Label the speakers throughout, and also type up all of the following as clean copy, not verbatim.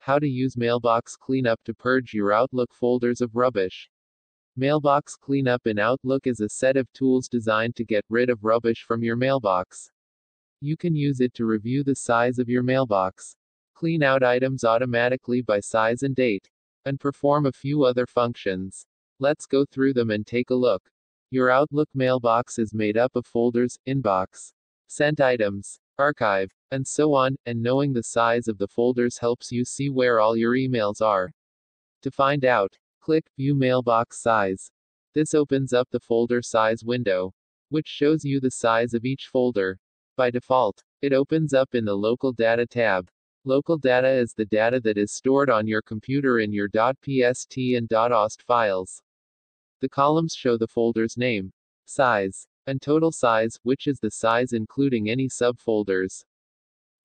Speaker 1: How to use Mailbox Cleanup to purge your Outlook folders of rubbish. Mailbox Cleanup in Outlook is a set of tools designed to get rid of rubbish from your mailbox. You can use it to review the size of your mailbox, clean out items automatically by size and date, and perform a few other functions. Let's go through them and take a look. Your Outlook mailbox is made up of folders, inbox, sent items, archive, and so on, and knowing the size of the folders helps you see where all your emails are. To find out, click View Mailbox Size. This opens up the folder size window, which shows you the size of each folder. By default, it opens up in the Local Data tab. Local data is the data that is stored on your computer in your .pst and .ost files. The columns show the folder's name, size, and total size, which is the size including any subfolders.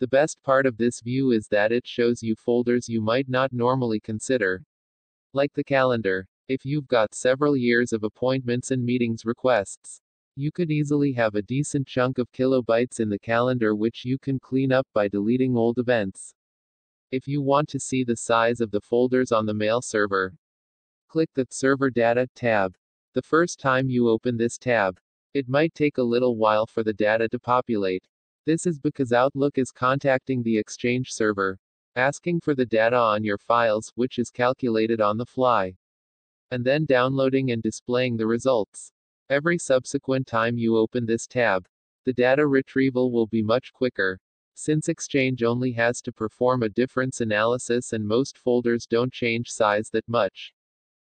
Speaker 1: The best part of this view is that it shows you folders you might not normally consider. Like the calendar. If you've got several years of appointments and meetings requests, you could easily have a decent chunk of kilobytes in the calendar which you can clean up by deleting old events. If you want to see the size of the folders on the mail server, click the Server Data tab. The first time you open this tab, it might take a little while for the data to populate. This is because Outlook is contacting the Exchange server, asking for the data on your files, which is calculated on the fly, and then downloading and displaying the results. Every subsequent time you open this tab, the data retrieval will be much quicker, since Exchange only has to perform a difference analysis and most folders don't change size that much.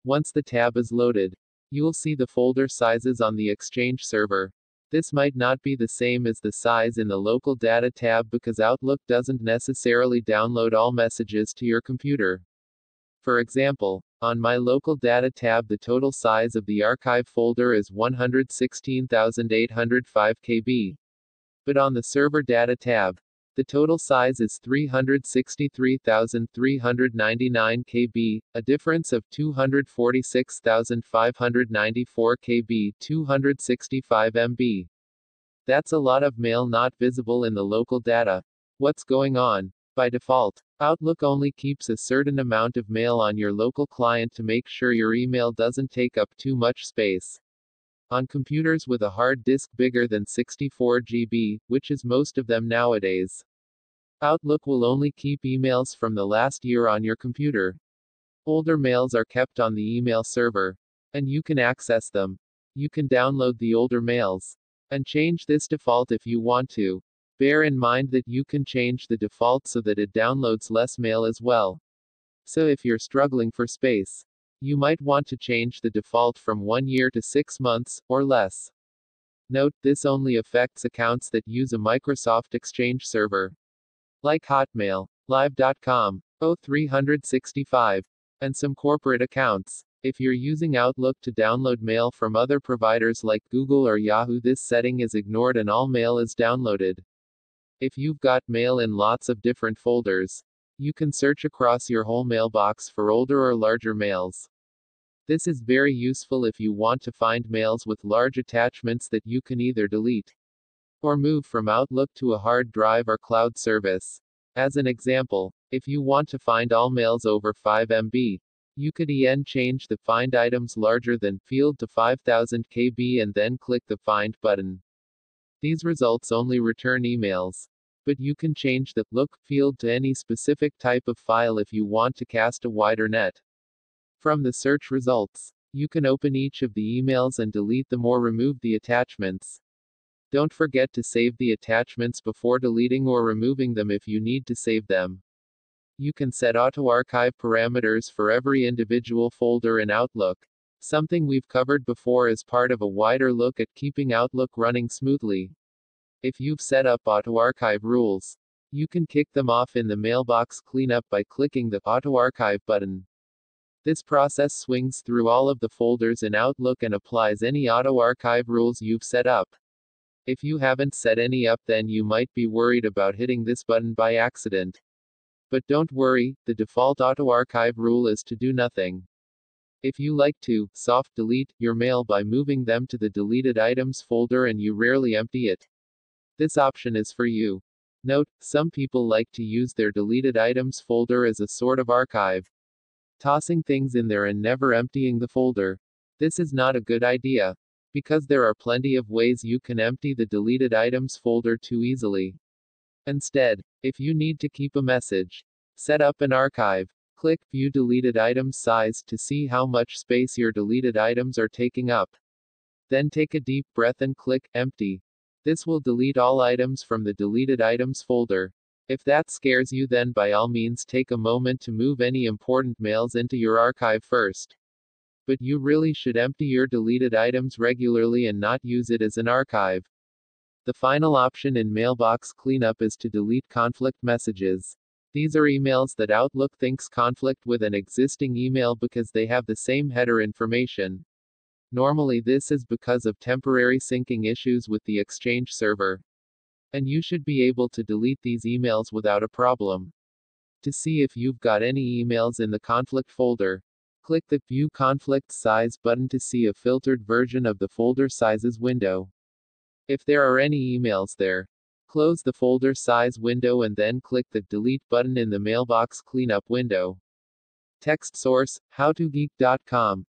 Speaker 1: Once the tab is loaded, you'll see the folder sizes on the Exchange server. This might not be the same as the size in the Local Data tab because Outlook doesn't necessarily download all messages to your computer. For example, on my Local Data tab the total size of the archive folder is 116,805 KB. But on the Server Data tab, the total size is 363,399 KB, a difference of 246,594 KB, 265 MB. That's a lot of mail not visible in the local data. What's going on? By default, Outlook only keeps a certain amount of mail on your local client to make sure your email doesn't take up too much space. On computers with a hard disk bigger than 64 GB, which is most of them nowadays, Outlook will only keep emails from the last year on your computer. Older mails are kept on the email server, and you can access them. You can download the older mails and change this default if you want to. Bear in mind that you can change the default so that it downloads less mail as well. So if you're struggling for space, you might want to change the default from 1 year to 6 months, or less. Note, this only affects accounts that use a Microsoft Exchange server, like Hotmail, Live.com, O365, and some corporate accounts. If you're using Outlook to download mail from other providers like Google or Yahoo, this setting is ignored and all mail is downloaded. If you've got mail in lots of different folders, you can search across your whole mailbox for older or larger mails. This is very useful if you want to find mails with large attachments that you can either delete or move from Outlook to a hard drive or cloud service. As an example, if you want to find all mails over 5 MB, you could change the Find Items Larger Than field to 5000 KB and then click the Find button. These results only return emails. But you can change the Look field to any specific type of file if you want to cast a wider net. From the search results, you can open each of the emails and delete them or remove the attachments. Don't forget to save the attachments before deleting or removing them if you need to save them. You can set auto-archive parameters for every individual folder in Outlook, something we've covered before as part of a wider look at keeping Outlook running smoothly. If you've set up auto-archive rules, you can kick them off in the Mailbox Cleanup by clicking the Auto-Archive button. This process swings through all of the folders in Outlook and applies any auto-archive rules you've set up. If you haven't set any up, then you might be worried about hitting this button by accident. But don't worry, the default auto-archive rule is to do nothing. If you like to soft delete your mail by moving them to the deleted items folder and you rarely empty it, this option is for you. Note, some people like to use their deleted items folder as a sort of archive, tossing things in there and never emptying the folder. This is not a good idea, because there are plenty of ways you can empty the deleted items folder too easily. Instead, if you need to keep a message, set up an archive. Click View Deleted Items Size to see how much space your deleted items are taking up. Then take a deep breath and click Empty. This will delete all items from the deleted items folder. If that scares you, then by all means take a moment to move any important mails into your archive first. But you really should empty your deleted items regularly and not use it as an archive. The final option in Mailbox Cleanup is to delete conflict messages. These are emails that Outlook thinks conflict with an existing email because they have the same header information. Normally, this is because of temporary syncing issues with the Exchange server. And you should be able to delete these emails without a problem. To see if you've got any emails in the conflict folder, click the View Conflict Size button to see a filtered version of the folder sizes window. If there are any emails there, close the folder size window and then click the Delete button in the Mailbox Cleanup window. Text source, howtogeek.com.